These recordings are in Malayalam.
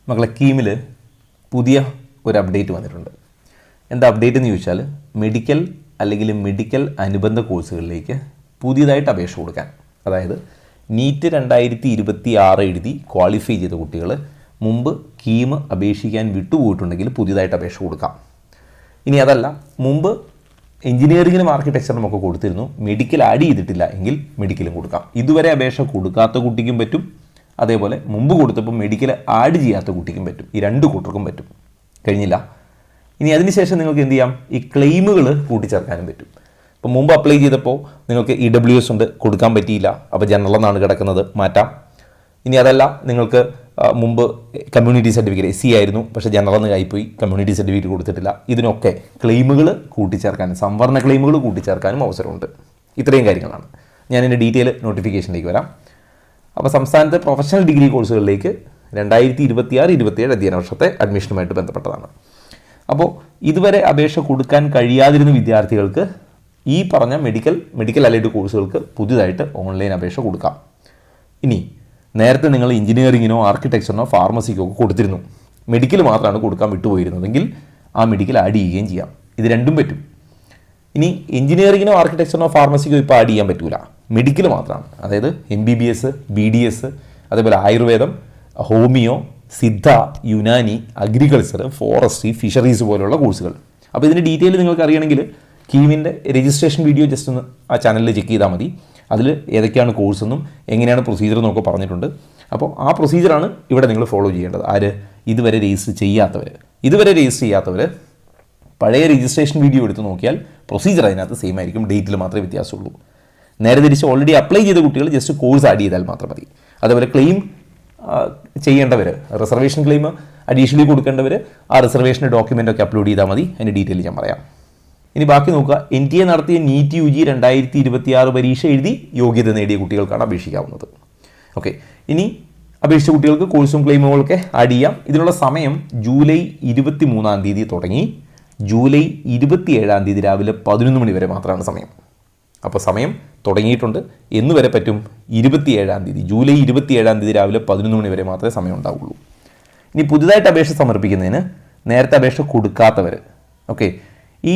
മക്കളെ കീമിൽ പുതിയ ഒരു അപ്ഡേറ്റ് വന്നിട്ടുണ്ട്. എന്താ അപ്ഡേറ്റ് എന്ന് ചോദിച്ചാൽ മെഡിക്കൽ അല്ലെങ്കിൽ മെഡിക്കൽ അനുബന്ധ കോഴ്സുകളിലേക്ക് പുതിയതായിട്ട് അപേക്ഷ കൊടുക്കാൻ, അതായത് നീറ്റ് 2026 എഴുതി ക്വാളിഫൈ ചെയ്ത കുട്ടികൾ മുമ്പ് കീം അപേക്ഷിക്കാൻ വിട്ടുപോയിട്ടുണ്ടെങ്കിൽ പുതിയതായിട്ട് അപേക്ഷ കൊടുക്കാം. ഇനി അതല്ല, മുമ്പ് എഞ്ചിനീയറിങ്ങിനും ആർക്കിടെക്ചറിനും ഒക്കെ കൊടുത്തിരുന്നു, മെഡിക്കൽ ആഡ് ചെയ്തിട്ടില്ല എങ്കിൽ മെഡിക്കലും കൊടുക്കാം. ഇതുവരെ അപേക്ഷ കൊടുക്കാത്ത കുട്ടിക്കും പറ്റും, അതേപോലെ മുമ്പ് കൊടുത്തപ്പോൾ മെഡിക്കൽ ആഡ് ചെയ്യാത്ത കുട്ടിക്കും പറ്റും. ഈ രണ്ട് കൂട്ടർക്കും പറ്റും. കഴിഞ്ഞില്ല. ഇനി അതിനുശേഷം നിങ്ങൾക്ക് എന്ത് ചെയ്യാം, ഈ ക്ലെയിമുകൾ കൂട്ടിച്ചേർക്കാനും പറ്റും. ഇപ്പോൾ മുമ്പ് അപ്ലൈ ചെയ്തപ്പോൾ നിങ്ങൾക്ക് EWS ഉണ്ട്, കൊടുക്കാൻ പറ്റിയില്ല, അപ്പോൾ ജനറൽ എന്നാണ് കിടക്കുന്നത്, മാറ്റാം. ഇനി അതല്ല, നിങ്ങൾക്ക് മുമ്പ് കമ്മ്യൂണിറ്റി സർട്ടിഫിക്കറ്റ് SC ആയിരുന്നു, പക്ഷേ ജനറൽ എന്ന് ആയിപ്പോയി, കമ്മ്യൂണിറ്റി സർട്ടിഫിക്കറ്റ് കൊടുത്തിട്ടില്ല. ഇതിനൊക്കെ ക്ലെയിമുകൾ കൂട്ടിച്ചേർക്കാനും സംവരണ ക്ലെയിമുകൾ കൂട്ടിച്ചേർക്കാനും അവസരമുണ്ട്. ഇത്രയും കാര്യങ്ങളാണ്. ഞാൻ ഇതിൻ്റെ ഡീറ്റെയിൽ നോട്ടിഫിക്കേഷനിലേക്ക് വരാം. അപ്പോൾ സംസ്ഥാനത്തെ പ്രൊഫഷണൽ ഡിഗ്രി കോഴ്സുകളിലേക്ക് 2026-27 അധ്യയന വർഷത്തെ അഡ്മിഷനുമായിട്ട് ബന്ധപ്പെട്ടതാണ്. അപ്പോൾ ഇതുവരെ അപേക്ഷ കൊടുക്കാൻ കഴിയാതിരുന്ന വിദ്യാർത്ഥികൾക്ക് ഈ പറഞ്ഞ മെഡിക്കൽ അലൈഡ് കോഴ്സുകൾക്ക് പുതിയതായിട്ട് ഓൺലൈൻ അപേക്ഷ കൊടുക്കാം. ഇനി നേരത്തെ നിങ്ങൾ എഞ്ചിനീയറിങ്ങിനോ ആർക്കിടെക്ചറിനോ ഫാർമസിക്കോ ഒക്കെ കൊടുത്തിരുന്നു, മെഡിക്കൽ മാത്രമാണ് കൊടുക്കാൻ വിട്ടുപോയിരുന്നതെങ്കിൽ ആ മെഡിക്കൽ ആഡ് ചെയ്യുകയും ചെയ്യാം. ഇത് രണ്ടും പറ്റും. ഇനി എഞ്ചിനീയറിങ്ങിനോ ആർക്കിടെക്ചറിനോ ഫാർമസിക്കോ ഇപ്പോൾ ആഡ് ചെയ്യാൻ പറ്റില്ല, മെഡിക്കൽ മാത്രമാണ്. അതായത് MBBS, BDS, അതേപോലെ ആയുർവേദം, homeo, Siddha, Unani, agriculture, forestry, fisheries പോലുള്ള കോഴ്സുകൾ. അപ്പോൾ ഇതിൻ്റെ ഡീറ്റെയിൽ നിങ്ങൾക്ക് അറിയണമെങ്കിൽ കീമിൻ്റെ രജിസ്ട്രേഷൻ വീഡിയോ ജസ്റ്റ് ഒന്ന് ആ ചാനലിൽ ചെക്ക് ചെയ്താൽ മതി. അതിൽ ഏതൊക്കെയാണ് കോഴ്സെന്നും എങ്ങനെയാണ് പ്രൊസീജിയർ എന്നൊക്കെ പറഞ്ഞിട്ടുണ്ട്. അപ്പോൾ ആ പ്രൊസീജിയറാണ് ഇവിടെ നിങ്ങൾ ഫോളോ ചെയ്യേണ്ടത്. ആര്? ഇതുവരെ രജിസ്റ്റർ ചെയ്യാത്തവർ പഴയ രജിസ്ട്രേഷൻ വീഡിയോ എടുത്ത് നോക്കിയാൽ പ്രൊസീജിയർ അതിനകത്ത് സെയിം ആയിരിക്കും, ഡേറ്റിൽ മാത്രമേ വ്യത്യാസമുള്ളൂ. നേരെ തിരിച്ച് ഓൾറെഡി അപ്ലൈ ചെയ്ത കുട്ടികൾ ജസ്റ്റ് കോഴ്സ് ആഡ് ചെയ്താൽ മാത്രം മതി. അതേപോലെ ക്ലെയിം ചെയ്യേണ്ടവർ, റിസർവേഷൻ ക്ലെയിം അഡീഷണലി കൊടുക്കേണ്ടവർ ആ റിസർവേഷൻ്റെ ഡോക്യുമെൻ്റ് ഒക്കെ അപ്ലോഡ് ചെയ്താൽ മതി. അതിൻ്റെ ഡീറ്റെയിൽ ഞാൻ പറയാം. ഇനി ബാക്കി നോക്കുക. NTA നടത്തിയ നീറ്റ് UG 2026 പരീക്ഷ എഴുതി യോഗ്യത നേടിയ കുട്ടികൾക്കാണ് അപേക്ഷിക്കാവുന്നത്. ഓക്കെ, ഇനി അപേക്ഷിച്ച കുട്ടികൾക്ക് കോഴ്സും ക്ലെയിമുകളൊക്കെ ആഡ് ചെയ്യാം. ഇതിനുള്ള സമയം ജൂലൈ 23 തീയതി തുടങ്ങി ജൂലൈ 27 രാവിലെ 11 മണി വരെ മാത്രമാണ് സമയം. അപ്പോൾ സമയം തുടങ്ങിയിട്ടുണ്ട്. എന്ന് വരെ പറ്റും? 27 തീയതി, ജൂലൈ 27 രാവിലെ 11 മണി വരെ മാത്രമേ സമയം ഉണ്ടാവുള്ളൂ. ഇനി പുതുതായിട്ട് അപേക്ഷ സമർപ്പിക്കുന്നതിന് നേരത്തെ അപേക്ഷ കൊടുക്കാത്തവർ, ഓക്കെ, ഈ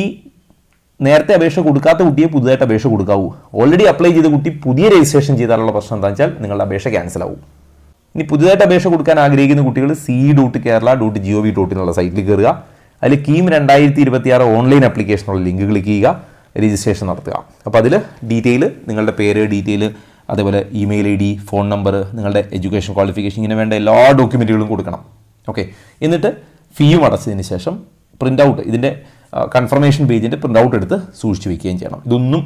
നേരത്തെ അപേക്ഷ കൊടുക്കാത്ത കുട്ടിയെ പുതുതായിട്ട് അപേക്ഷ കൊടുക്കാവൂ. ഓൾറെഡി അപ്ലൈ ചെയ്ത കുട്ടി പുതിയ രജിസ്ട്രേഷൻ ചെയ്താലുള്ള പ്രശ്നം എന്താ വെച്ചാൽ നിങ്ങളുടെ അപേക്ഷ ക്യാൻസൽ ആവും. ഇനി പുതുതായിട്ട് അപേക്ഷ കൊടുക്കാൻ ആഗ്രഹിക്കുന്ന കുട്ടികൾ c.kerala.gov.in എന്നുള്ള സൈറ്റിൽ കയറുക. അതിൽ കീം 2026 ഓൺലൈൻ ആപ്ലിക്കേഷനുള്ള ലിങ്ക് ക്ലിക്ക് ചെയ്യുക, രജിസ്ട്രേഷൻ നടത്തുക. അപ്പോൾ അതിൽ ഡീറ്റെയിൽ, നിങ്ങളുടെ പേര് ഡീറ്റെയിൽ, അതേപോലെ ഇമെയിൽ ID, ഫോൺ നമ്പർ, നിങ്ങളുടെ എഡ്യൂക്കേഷൻ ക്വാളിഫിക്കേഷൻ, ഇങ്ങനെ വേണ്ട എല്ലാ ഡോക്യുമെൻറ്റുകളും കൊടുക്കണം. ഓക്കെ, എന്നിട്ട് ഫീയും അടച്ചതിന് ശേഷം പ്രിൻ്റ് ഔട്ട്, ഇതിൻ്റെ കൺഫർമേഷൻ പേജിൻ്റെ പ്രിൻ്റ് ഔട്ട് എടുത്ത് സൂക്ഷിച്ച് വയ്ക്കുകയും ചെയ്യണം. ഇതൊന്നും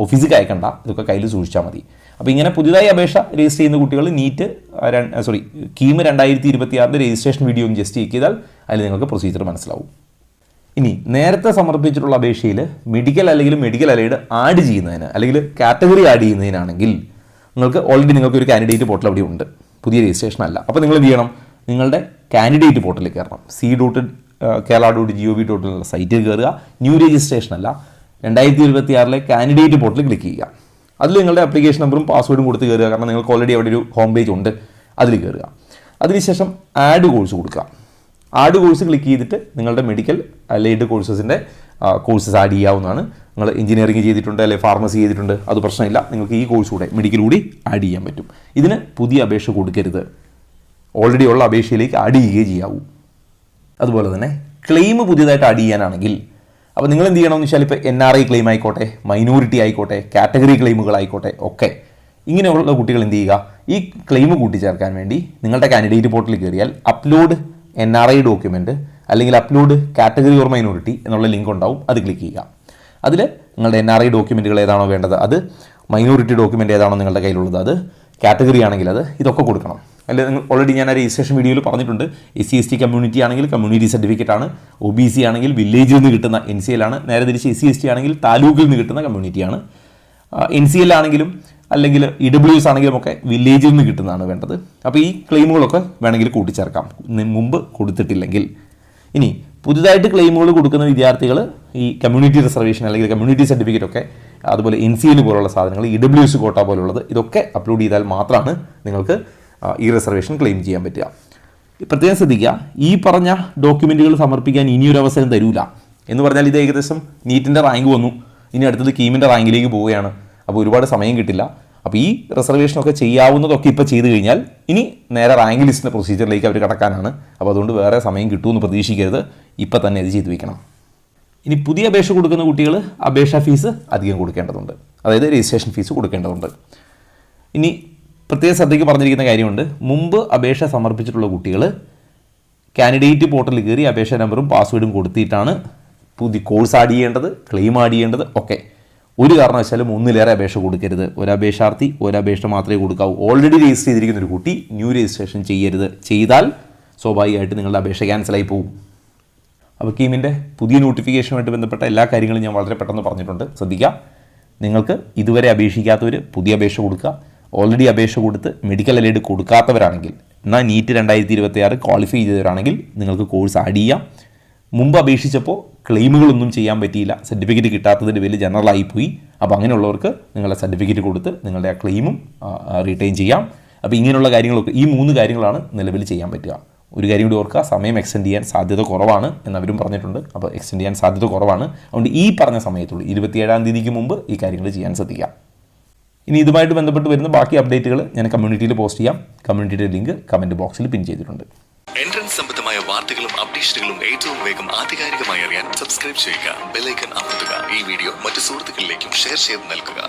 ഓഫീസിൽ അയക്കണ്ട, ഇതൊക്കെ കയ്യിൽ സൂക്ഷിച്ചാൽ മതി. അപ്പോൾ ഇങ്ങനെ പുതിയതായി അപേക്ഷ രജിസ്റ്റർ ചെയ്യുന്ന കുട്ടികൾ KEAM 2026 registration video just check ചെയ്താൽ അതിൽ നിങ്ങൾക്ക് പ്രൊസീജിയർ മനസ്സിലാവും. ഇനി നേരത്തെ സമർപ്പിച്ചിട്ടുള്ള അപേക്ഷയിൽ മെഡിക്കൽ അല്ലെങ്കിൽ മെഡിക്കൽ അലൈഡ് ആഡ് ചെയ്യുന്നതിന് അല്ലെങ്കിൽ കാറ്റഗറി ആഡ് ചെയ്യുന്നതിനാണെങ്കിൽ നിങ്ങൾക്ക് ഒരു കാൻഡിഡേറ്റ് പോർട്ടൽ അവിടെ ഉണ്ട്, പുതിയ രജിസ്ട്രേഷൻ അല്ല. അപ്പോൾ നിങ്ങൾ എന്ത് ചെയ്യണം, നിങ്ങളുടെ കാൻഡിഡേറ്റ് പോർട്ടലിൽ കയറണം. c.kerala.gov.in എന്നുള്ള സൈറ്റിൽ കയറുക. ന്യൂ രജിസ്ട്രേഷൻ അല്ല, 2026 കാൻഡിഡേറ്റ് പോർട്ടൽ ക്ലിക്ക് ചെയ്യുക. അതിൽ നിങ്ങളുടെ ആപ്ലിക്കേഷൻ നമ്പറും പാസ്വേഡും കൊടുത്ത് കയറുക, കാരണം നിങ്ങൾക്ക് ഓൾറെഡി അവിടെ ഒരു ഹോം പേജ് ഉണ്ട്, അതിൽ കയറുക. അതിനുശേഷം ആഡ് കോഴ്സ് കൊടുക്കുക. ആഡ് കോഴ്സ് ക്ലിക്ക് ചെയ്തിട്ട് നിങ്ങളുടെ മെഡിക്കൽ അലൈഡ് കോഴ്സസ് ആഡ് ചെയ്യാവുന്നതാണ്. നിങ്ങൾ എഞ്ചിനീയറിംഗ് ചെയ്തിട്ടുണ്ട് അല്ലെങ്കിൽ ഫാർമസി ചെയ്തിട്ടുണ്ട്, അത് പ്രശ്നമില്ല, നിങ്ങൾക്ക് ഈ കോഴ്സ് കൂടെ മെഡിക്കൽ കൂടി ആഡ് ചെയ്യാൻ പറ്റും. ഇതിന് പുതിയ അപേക്ഷ കൊടുക്കരുത്, ഓൾറെഡി ഉള്ള അപേക്ഷയിലേക്ക് ആഡ് ചെയ്യുകയേ ചെയ്യാവൂ. അതുപോലെ തന്നെ ക്ലെയിം പുതിയതായിട്ട് ആഡ് ചെയ്യാനാണെങ്കിൽ അപ്പോൾ നിങ്ങൾ എന്ത് ചെയ്യണമെന്ന് വെച്ചാൽ, ഇപ്പോൾ NRI ക്ലെയിം ആയിക്കോട്ടെ, മൈനോറിറ്റി ആയിക്കോട്ടെ, കാറ്റഗറി ക്ലെയിമുകളായിക്കോട്ടെ, ഒക്കെ ഇങ്ങനെയുള്ള കുട്ടികൾ എന്ത് ചെയ്യുക, ഈ ക്ലെയിം കൂട്ടിച്ചേർക്കാൻ വേണ്ടി നിങ്ങളുടെ കാൻഡിഡേറ്റ് പോർട്ടലിൽ കയറിയാൽ അപ്ലോഡ് NRI ഡോക്യുമെൻറ്റ് അല്ലെങ്കിൽ അപ്ലോഡ് കാറ്റഗറി ഓർ മൈനോറിറ്റി എന്നുള്ള ലിങ്ക് ഉണ്ടാവും, അത് ക്ലിക്ക് ചെയ്യുക. അതിൽ നിങ്ങളുടെ NRI ഡോക്യുമെൻറ്റുകൾ ഏതാണോ വേണ്ടത് അത്, മൈനോറിറ്റി ഡോക്യുമെൻ്റ് ഏതാണോ നിങ്ങളുടെ കയ്യിലുള്ളത് അത്, കാറ്റഗറി ആണെങ്കിൽ അത്, ഇതൊക്കെ കൊടുക്കണം. അല്ലെങ്കിൽ നിങ്ങൾ ഓൾറെഡി ഞാൻ ആ രജിസ്ട്രേഷൻ വീഡിയോയിൽ പറഞ്ഞിട്ടുണ്ട്. SC/ST കമ്മ്യൂണിറ്റി ആണെങ്കിൽ കമ്മ്യൂണിറ്റി സർട്ടിഫിക്കറ്റ് ആണ്, OBC ആണെങ്കിൽ വില്ലേജിൽ നിന്ന് കിട്ടുന്ന NCL ആണ്, നേരെ തിരിച്ച് SC/ST ആണെങ്കിൽ താലൂക്കിൽ നിന്ന് കിട്ടുന്ന കമ്മ്യൂണിറ്റിയാണ്, NCL ആണെങ്കിലും അല്ലെങ്കിൽ EWS ആണെങ്കിലും ഒക്കെ വില്ലേജിൽ നിന്ന് കിട്ടുന്നതാണ് വേണ്ടത്. അപ്പോൾ ഈ ക്ലെയിമുകളൊക്കെ വേണമെങ്കിൽ കൂട്ടിച്ചേർക്കാം മുമ്പ് കൊടുത്തിട്ടില്ലെങ്കിൽ. ഇനി പുതുതായിട്ട് ക്ലെയിമുകൾ കൊടുക്കുന്ന വിദ്യാർത്ഥികൾ ഈ കമ്മ്യൂണിറ്റി റിസർവേഷൻ അല്ലെങ്കിൽ കമ്മ്യൂണിറ്റി സർട്ടിഫിക്കറ്റ് ഒക്കെ, അതുപോലെ NCL പോലുള്ള സാധനങ്ങൾ, EWS കോട്ട പോലുള്ളത്, ഇതൊക്കെ അപ്ലോഡ് ചെയ്താൽ മാത്രമാണ് നിങ്ങൾക്ക് ഈ റിസർവേഷൻ ക്ലെയിം ചെയ്യാൻ പറ്റുക. പ്രത്യേകം ശ്രദ്ധിക്കുക, ഈ പറഞ്ഞ ഡോക്യുമെൻറ്റുകൾ സമർപ്പിക്കാൻ ഇനിയൊരു അവസരം തരൂല എന്ന് പറഞ്ഞാൽ ഇത് ഏകദേശം നീറ്റിൻ്റെ റാങ്ക് വന്നു, ഇനി അടുത്തത് കീമിൻ്റെ റാങ്കിലേക്ക് പോവുകയാണ്. അപ്പോൾ ഒരുപാട് സമയം കിട്ടില്ല. അപ്പോൾ ഈ റിസർവേഷനൊക്കെ ചെയ്യാവുന്നതൊക്കെ ഇപ്പോൾ ചെയ്ത് കഴിഞ്ഞാൽ ഇനി നേരെ റാങ്ക് ലിസ്റ്റിൻ്റെ പ്രൊസീജിയറിലേക്ക് അവർ കടക്കാനാണ്. അപ്പോൾ അതുകൊണ്ട് വേറെ സമയം കിട്ടുമെന്ന് പ്രതീക്ഷിക്കരുത്, ഇപ്പം തന്നെ ഇത് ചെയ്ത് വയ്ക്കണം. ഇനി പുതിയ അപേക്ഷ കൊടുക്കുന്ന കുട്ടികൾ അപേക്ഷാ ഫീസ് അധികം കൊടുക്കേണ്ടതുണ്ട്, അതായത് രജിസ്ട്രേഷൻ ഫീസ് കൊടുക്കേണ്ടതുണ്ട്. ഇനി പ്രത്യേക ശ്രദ്ധയ്ക്ക് പറഞ്ഞിരിക്കുന്ന കാര്യമുണ്ട്, മുമ്പ് അപേക്ഷ സമർപ്പിച്ചിട്ടുള്ള കുട്ടികൾ കാൻഡിഡേറ്റ് പോർട്ടലിൽ കയറി അപേക്ഷ നമ്പറും പാസ്വേഡും കൊടുത്തിട്ടാണ് പുതിയ കോഴ്സ് ആഡ് ചെയ്യേണ്ടത്, ക്ലെയിം ആഡ് ചെയ്യേണ്ടത് ഒക്കെ. ഒരു കാരണവശാലും ഒന്നിലേറെ അപേക്ഷ കൊടുക്കരുത്. ഒരു അപേക്ഷാർത്ഥി ഒരപേക്ഷ മാത്രമേ കൊടുക്കാവൂ. ഓൾറെഡി രജിസ്റ്റർ ചെയ്തിരിക്കുന്ന ഒരു കുട്ടി ന്യൂ രജിസ്ട്രേഷൻ ചെയ്യരുത്. ചെയ്താൽ സ്വാഭാവികമായിട്ട് നിങ്ങളുടെ അപേക്ഷ ക്യാൻസലായി പോകും. അപ്പോൾ കീമിൻ്റെ പുതിയ നോട്ടിഫിക്കേഷനുമായിട്ട് ബന്ധപ്പെട്ട എല്ലാ കാര്യങ്ങളും ഞാൻ വളരെ പെട്ടെന്ന് പറഞ്ഞിട്ടുണ്ട്, ശ്രദ്ധിക്കുക. നിങ്ങൾക്ക് ഇതുവരെ അപേക്ഷിക്കാത്തവർ പുതിയ അപേക്ഷ കൊടുക്കുക. ഓൾറെഡി അപേക്ഷ കൊടുത്ത് മെഡിക്കൽ അലൈഡ് കൊടുക്കാത്തവരാണെങ്കിൽ, എന്നാൽ നീറ്റ് 2026 ക്വാളിഫൈ ചെയ്തവരാണെങ്കിൽ നിങ്ങൾക്ക് കോഴ്സ് ആഡ് ചെയ്യാം. മുമ്പ് അപേക്ഷിച്ചപ്പോൾ ക്ലെയിമുകളൊന്നും ചെയ്യാൻ പറ്റിയില്ല, സർട്ടിഫിക്കറ്റ് കിട്ടാത്തതിൻ്റെ പേരിൽ ജനറലായിപ്പോയി. അപ്പോൾ അങ്ങനെയുള്ളവർക്ക് നിങ്ങളുടെ സർട്ടിഫിക്കറ്റ് കൊടുത്ത് നിങ്ങളുടെ ആ ക്ലെയിമും റീറ്റെയിൻ ചെയ്യാം. അപ്പോൾ ഇങ്ങനെയുള്ള കാര്യങ്ങളൊക്കെ, ഈ 3 കാര്യങ്ങളാണ് നിലവിൽ ചെയ്യാൻ പറ്റുക. ഒരു കാര്യം കൂടി ഓർക്കുക, സമയം എക്സ്റ്റെൻഡ് ചെയ്യാൻ സാധ്യത കുറവാണ് എന്നവരും പറഞ്ഞിട്ടുണ്ട്. അപ്പോൾ എക്സ്റ്റെൻഡ് ചെയ്യാൻ സാധ്യത കുറവാണ്. അതുകൊണ്ട് ഈ പറഞ്ഞ സമയത്തുള്ളൂ 27-ാം തീയതിക്ക് മുമ്പ് ഈ കാര്യങ്ങൾ ചെയ്യാൻ ശ്രദ്ധിക്കാം. ഇനി ഇതുമായിട്ട് ബന്ധപ്പെട്ട് വരുന്ന ബാക്കി അപ്ഡേറ്റുകൾ ഞാൻ കമ്മ്യൂണിറ്റിയിൽ പോസ്റ്റ് ചെയ്യാം. കമ്മ്യൂണിറ്റിയുടെ ലിങ്ക് കമൻറ്റ് ബോക്സിൽ പിൻ ചെയ്തിട്ടുണ്ട്. എൻട്രൻസ് സംബന്ധമായ വാർത്തകളും അപ്ഡേഷനുകളും ഏറ്റവും വേഗം ആധികാരികമായി അറിയാൻ സബ്സ്ക്രൈബ് ചെയ്യുക, ബെൽ ഐക്കൺ അമർത്തുക. ഈ വീഡിയോ മറ്റു സുഹൃത്തുക്കളിലേക്കും ഷെയർ ചെയ്ത് നൽകുക.